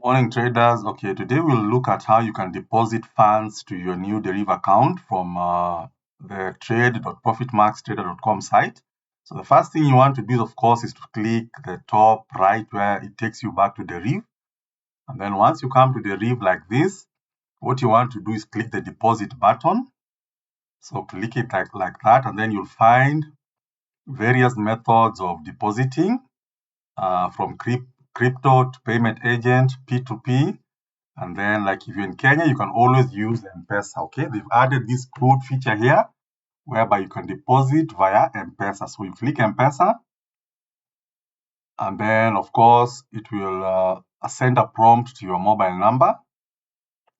Morning traders. Okay, today we'll look at how you can deposit funds to your new Deriv account from the trade.profitmaxtrader.com site. So the first thing you want to do, of course, is to click the top right where it takes you back to Deriv. And then once you come to Deriv like this, what you want to do is click the deposit button. So click it like that, and then you'll find various methods of depositing from crypto to payment agent, P2P. And then, like if you're in Kenya, you can always use M-Pesa, okay? They've added this code feature here, whereby you can deposit via M-Pesa. So you click M-Pesa, and then, of course, it will send a prompt to your mobile number.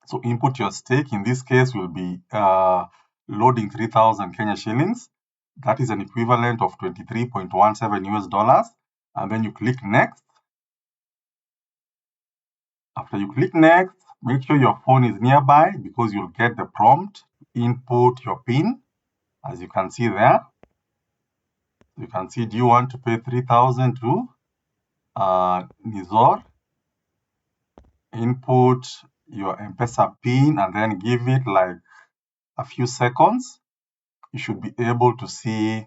So input your stake. In this case, will be loading 3,000 Kenya shillings. That is an equivalent of 23.17 US dollars. And then you click next. After you click next, make sure your phone is nearby because you'll get the prompt. Input your PIN, as you can see there. You can see, do you want to pay 3,000 to Nizor? Input your M-Pesa PIN and then give it like a few seconds. You should be able to see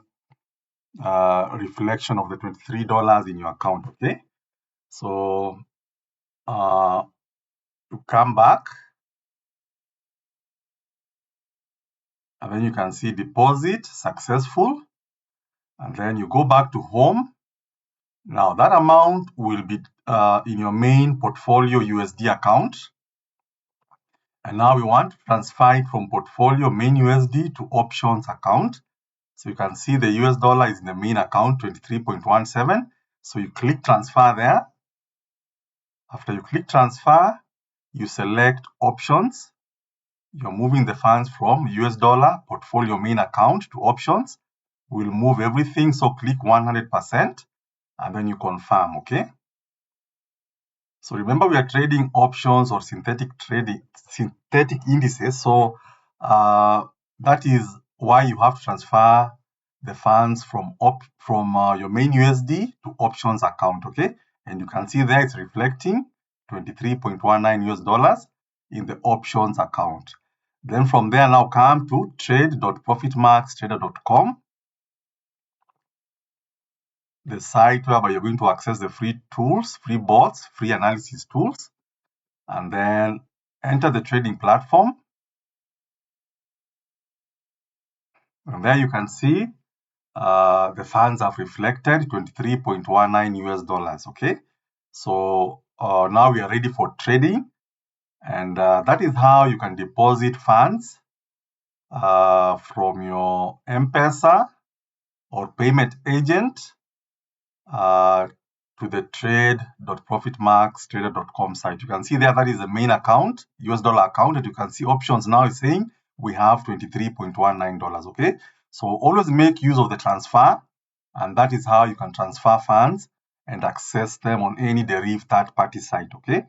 reflection of the $23 in your account, okay? So you come back, and then you can see deposit successful, and then you go back to home. Now that amount will be in your main portfolio USD account. And now we want to transfer it from portfolio main USD to options account. So you can see the US dollar is in the main account, 23.17. So you click transfer there. After you click transfer, you select options. You're moving the funds from US dollar portfolio main account to options. We'll move everything. So click 100% and then you confirm, okay? So remember, we are trading options or synthetic indices. So that is why you have to transfer the funds from your main USD to options account, okay? And you can see there it's reflecting 23.19 US dollars in the options account. Then from there, now come to trade.profitmaxtrader.com, the site whereby you're going to access the free tools, free bots, free analysis tools, and then enter the trading platform. And there you can see the funds have reflected 23.19 US dollars, okay? So now we are ready for trading. And that is how you can deposit funds from your M-Pesa or payment agent to the trade.profitmaxtrader.com site. You can see there that is the main account, US dollar account, and you can see options now is saying we have $23.19, okay? So always make use of the transfer, and that is how you can transfer funds and access them on any Deriv third-party site, okay?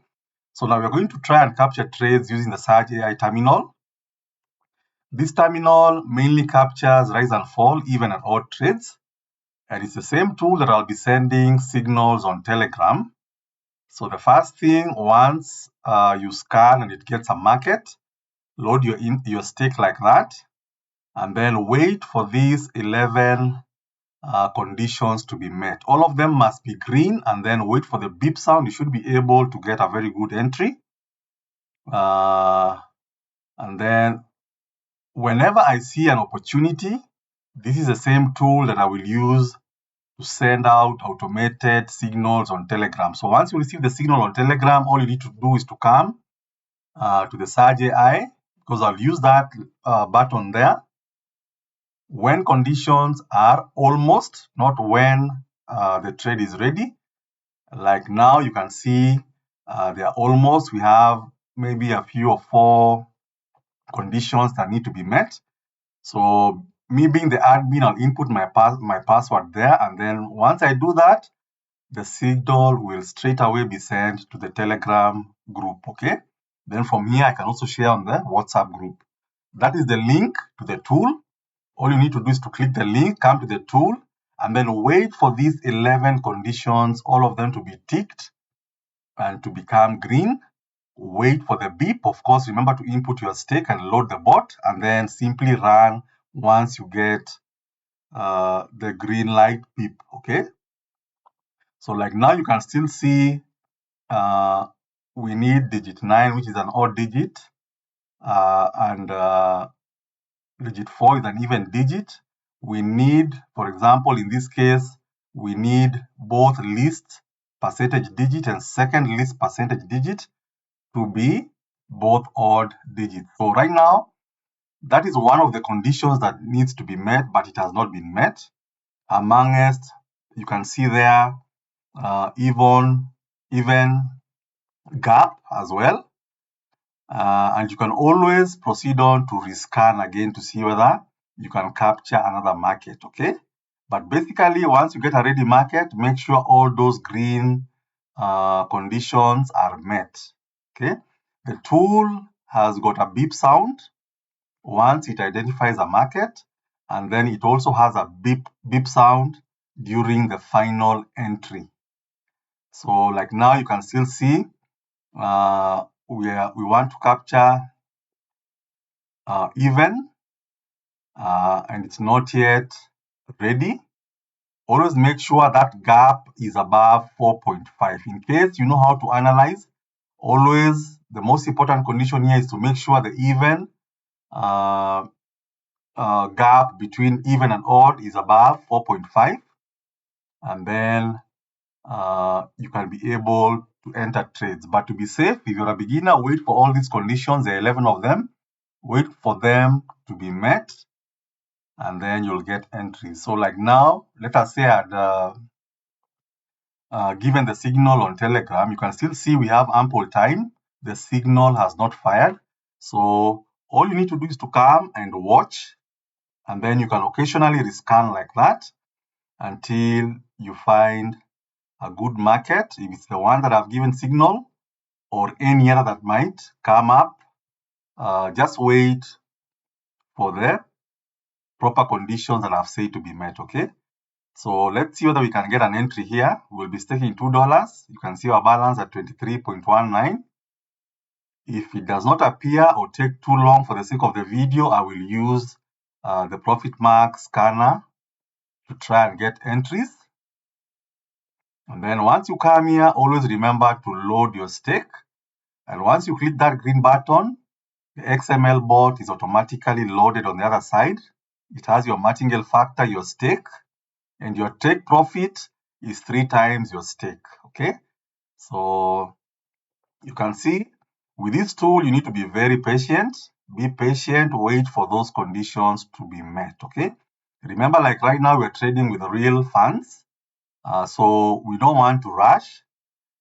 So now we're going to try and capture trades using the Surge AI terminal. This terminal mainly captures rise and fall, even and odd trades. And it's the same tool that I'll be sending signals on Telegram. So the first thing, once you scan and it gets a market, load your stake like that, and then wait for these 11 conditions to be met. All of them must be green, and then wait for the beep sound. You should be able to get a very good entry. And then whenever I see an opportunity, this is the same tool that I will use to send out automated signals on Telegram. So once you receive the signal on Telegram, all you need to do is to come to the Surge AI, because I'll use that button there. When conditions are almost, not when the trade is ready. Like now, you can see they are almost. We have maybe a few or 4 conditions that need to be met. So me being the admin, I'll input my password there, and then once I do that, the signal will straight away be sent to the Telegram group, okay? Then from here, I can also share on the WhatsApp group. That is the link to the tool. All you need to do is to click the link, come to the tool, and then wait for these 11 conditions, all of them to be ticked. and to become green. Wait for the beep. Of course, remember to input your stake and load the bot, and then simply run once you get the green light beep. Okay. So like now you can still see we need digit 9, which is an odd digit, and digit 4 is an even digit. We need, for example, in this case, we need both least percentage digit and second least percentage digit to be both odd digits. So right now, that is one of the conditions that needs to be met, but it has not been met. Amongst, you can see there, even gap as well. And you can always proceed on to rescan again to see whether you can capture another market, okay? But basically, once you get a ready market, make sure all those green conditions are met, okay? The tool has got a beep sound once it identifies a market, and then it also has a beep sound during the final entry. So like now you can still see we want to capture even and it's not yet ready. Always make sure that gap is above 4.5. In case you know how to analyze, always the most important condition here is to make sure the even gap between even and odd is above 4.5, and then you can be able to enter trades. But to be safe, if you're a beginner, wait for all these conditions, there are 11 of them, wait for them to be met, and then you'll get entries. So like now, let us say I'd given the signal on Telegram, you can still see we have ample time. The signal has not fired. So all you need to do is to come and watch, and then you can occasionally rescan like that until you find a good market. If it's the one that I've given signal or any other that might come up, just wait for the proper conditions that I've said to be met, okay? So let's see whether we can get an entry here. We'll be staking $2. You can see our balance at 23.19. If it does not appear or take too long for the sake of the video, I will use the ProfitMax scanner to try and get entries. And then once you come here, always remember to load your stake. And once you click that green button, the XML bot is automatically loaded on the other side. It has your martingale factor, your stake, and your take profit is 3 times your stake, okay? So you can see with this tool, you need to be very patient. Be patient, wait for those conditions to be met, okay? Remember, like right now, we're trading with real funds. So we don't want to rush.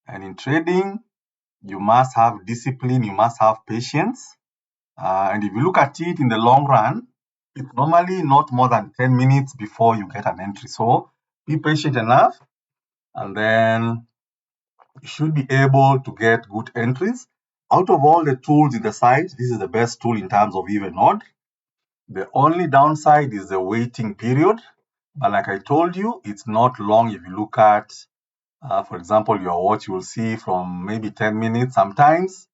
And in trading, you must have discipline, you must have patience. And if you look at it in the long run, it's normally not more than 10 minutes before you get an entry. So be patient enough, and then you should be able to get good entries. Out of all the tools in the site, this is the best tool in terms of even odd. The only downside is the waiting period. But like I told you, it's not long. If you look at, for example, your watch, you will see from maybe 10 minutes. Sometimes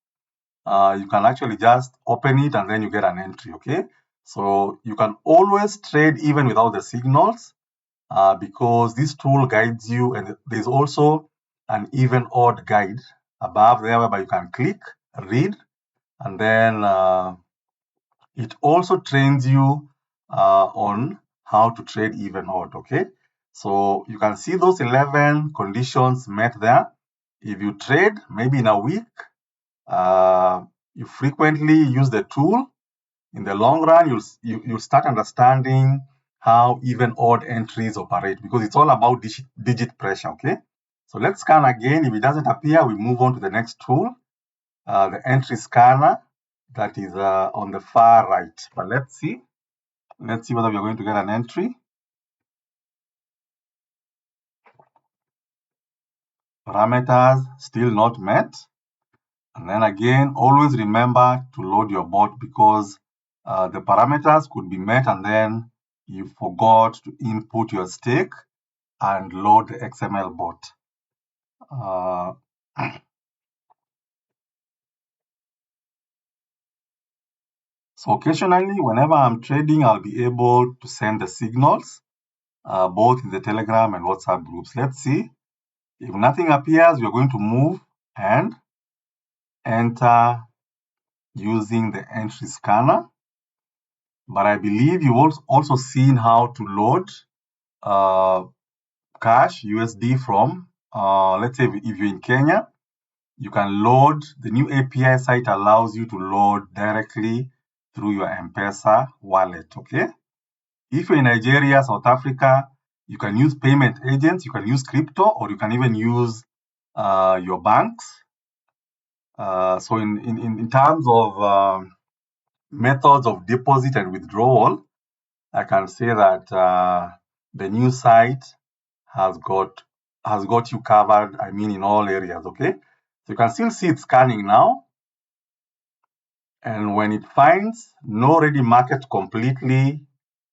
you can actually just open it and then you get an entry, okay? So you can always trade even without the signals because this tool guides you, and there's also an even odd guide above there whereby you can click, read, and then it also trains you on how to trade even odd, okay? So you can see those 11 conditions met there. If you trade maybe in a week, you frequently use the tool, in the long run, you'll start understanding how even odd entries operate, because it's all about digit pressure, okay? So let's scan again. If it doesn't appear, we move on to the next tool, the entry scanner that is on the far right. But let's see whether we're going to get an entry. Parameters still not met. And then again, always remember to load your bot, because the parameters could be met and then you forgot to input your stake and load the XML bot. So occasionally, whenever I'm trading, I'll be able to send the signals, both in the Telegram and WhatsApp groups. Let's see. If nothing appears, we're going to move and enter using the entry scanner. But I believe you've also seen how to load cash USD from, let's say if you're in Kenya, you can load, the new API site allows you to load directly through your M-Pesa wallet, okay? If you're in Nigeria, South Africa, you can use payment agents, you can use crypto, or you can even use your banks. So in terms of methods of deposit and withdrawal, I can say that the new site has got you covered, I mean, in all areas, okay? So you can still see it scanning now. And when it finds no ready market completely,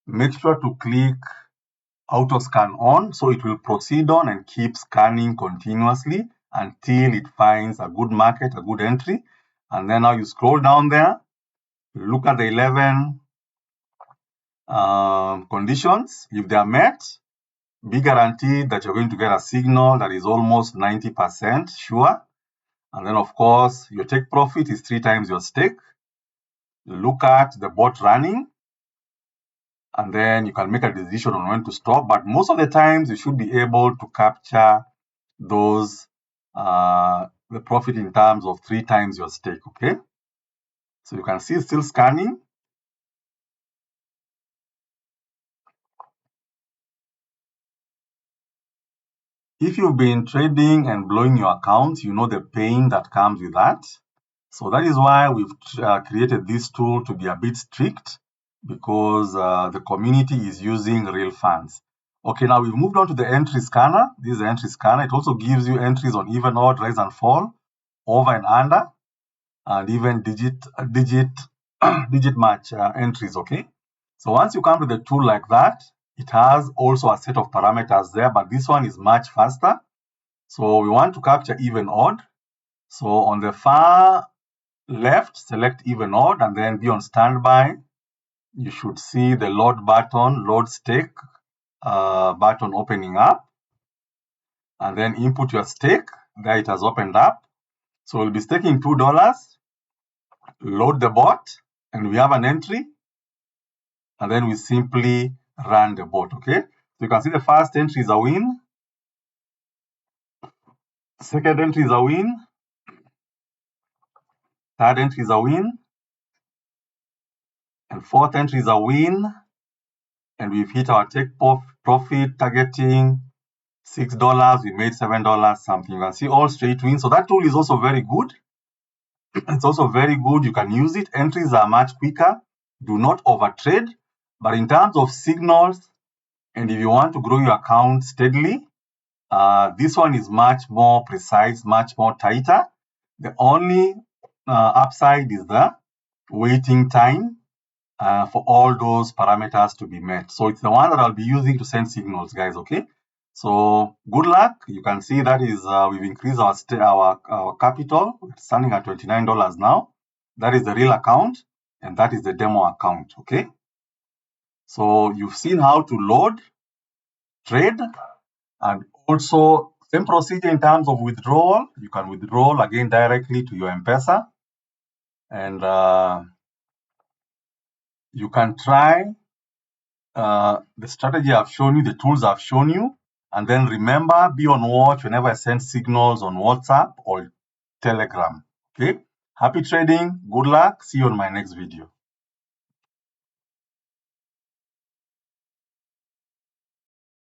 make sure to click auto scan on, so it will proceed on and keep scanning continuously until it finds a good market, a good entry. And then now you scroll down there, look at the 11 conditions. If they are met, be guaranteed that you're going to get a signal that is almost 90% sure. And then, of course, your take profit is 3 times your stake. Look at the bot running, and then you can make a decision on when to stop. But most of the times, you should be able to capture those the profit in terms of 3 times your stake. Okay, so you can see it's still scanning. If you've been trading and blowing your account, you know the pain that comes with that. So that is why we've created this tool to be a bit strict, because the community is using real funds. Okay, now we've moved on to the entry scanner. This is the entry scanner. It also gives you entries on even, odd, rise and fall, over and under, and even digit match entries. Okay, so once you come to the tool like that, it has also a set of parameters there, but this one is much faster. So we want to capture even, odd. So on the far left, select even, odd, and then be on standby. You should see the load button, load stake button opening up, and then input your stake. There it has opened up. So we'll be staking $2, load the bot, and we have an entry, and then we simply run the bot. Okay, so you can see the first entry is a win, second entry is a win, third entry is a win, and fourth entry is a win. And we've hit our take profit targeting $6. We made $7 something. You can see all straight wins. So that tool is also very good. It's also very good. You can use it. Entries are much quicker. Do not overtrade. But in terms of signals, and if you want to grow your account steadily, this one is much more precise, much more tighter. The only upside is the waiting time for all those parameters to be met. So it's the one that I'll be using to send signals, guys, okay? So good luck. You can see that is we've increased our capital. It's standing at $29 now. That is the real account, and that is the demo account, okay? So you've seen how to load, trade, and also same procedure in terms of withdrawal. You can withdraw again directly to your M-Pesa, and you can try the strategy I've shown you, the tools I've shown you, and then remember, be on watch whenever I send signals on WhatsApp or Telegram. Okay? Happy trading. Good luck. See you on my next video.